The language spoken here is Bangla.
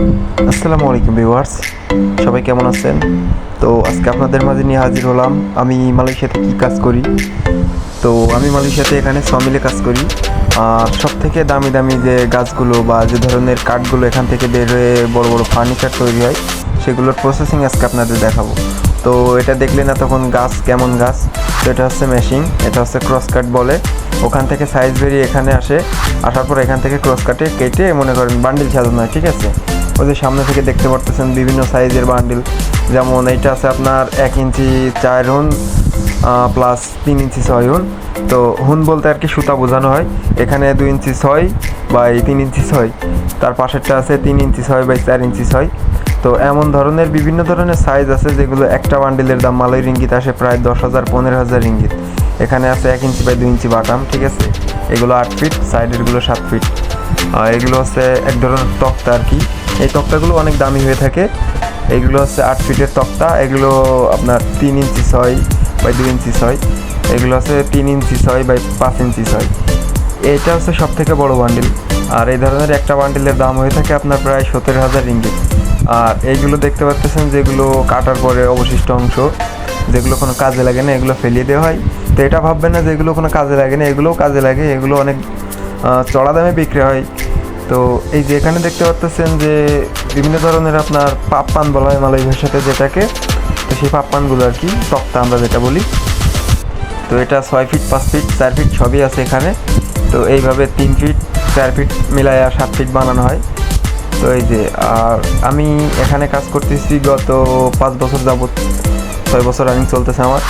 আসসালামু আলাইকুম ভিউয়ার্স, সবাই কেমন আছেন? তো আজকে আপনাদের মাঝে নিয়ে হাজির হলাম আমি মালয়েশিয়াতে কী কাজ করি। তো আমি মালয়েশিয়াতে এখানে সমিলে কাজ করি। আর সব থেকে দামি দামি যে গাছগুলো বা যে ধরনের কাঠগুলো এখান থেকে বের হয়ে বড় বড় ফার্নিচার তৈরি হয়, সেগুলোর প্রসেসিং আজকে আপনাদের দেখাবো। তো এটা দেখলে না তখন গাছ কেমন গাছ। তো এটা হচ্ছে মেশিন, এটা হচ্ছে ক্রস কাট বলে। ওখান থেকে সাইজ বেরিয়ে এখানে আসে, আসার পর এখান থেকে ক্রস কাটে কেটে মনে করেন বান্ডিল সাজানো হয়, ঠিক আছে। ওই যে সামনে থেকে দেখতে পারতেছেন বিভিন্ন সাইজের বান্ডিল। যেমন এইটা আছে আপনার 1 ইঞ্চি 4 হুন প্লাস 3 ইঞ্চি 6 হুন। তো হুন বলতে আর কি সুতা বোঝানো হয়। এখানে 2 ইঞ্চি 6 বাই 3 ইঞ্চি 6, তার পাশেরটা আছে 3 ইঞ্চি 6 বাই 4 ইঞ্চি 6। তো এমন ধরনের বিভিন্ন ধরনের সাইজ আছে, যেগুলো একটা বান্ডিলের দাম মালয় রিঙ্গিত আসে প্রায় 10,000 15,000 রিঙ্গিত। এখানে আছে 1 ইঞ্চি বাই 2 ইঞ্চি বাটাম, ঠিক আছে। এগুলো 8 ফিট, সাইডেরগুলো 7 ফিট। এগুলো হচ্ছে এক ধরনের তক্তা আর কি। এই তক্তাগুলো অনেক দামি হয়ে থাকে। এগুলো হচ্ছে 8 ফিটের তক্তা। এগুলো আপনার 3 ইঞ্চি 6 বাই 2 ইঞ্চি 6। এগুলো হচ্ছে 3 ইঞ্চি 6 বাই 5 ইঞ্চি 6। এইটা হচ্ছে সব থেকে বড় বান্ডিল। আর এই ধরনের একটা বান্ডিলের দাম হয়ে থাকে আপনার প্রায় 17,000 রিঙ্গিত। আর এইগুলো দেখতে পাচ্ছেন যেগুলো কাটার পরে অবশিষ্ট অংশ, যেগুলো কোনো কাজে লাগে না, এগুলো ফেলিয়ে দেওয়া হয়। তো এটা ভাববেন না যেগুলো কোনো কাজে লাগে না, এগুলোও কাজে লাগে। এগুলো অনেক চড়া দামে বিক্রি হয়। তো এই যে এখানে দেখতে পাচ্ছেন যে বিভিন্ন ধরনের আপনার পাপ্পান বলা হয় মালয় ভাষাতে যেটাকে। তো সেই পাপ্পানগুলো আর কি তক্তা আমরা যেটা বলি। তো এটা 6 ফিট 5 ফিট 4 ফিট সবই আছে এখানে। তো এইভাবে 3 ফিট 4 ফিট মিলায়া 7 ফিট বানানো হয়। তো এই যে আর আমি এখানে কাজ করতেছি গত 5 বছর যাবত, 6 বছর রানিং চলতেছে আমার।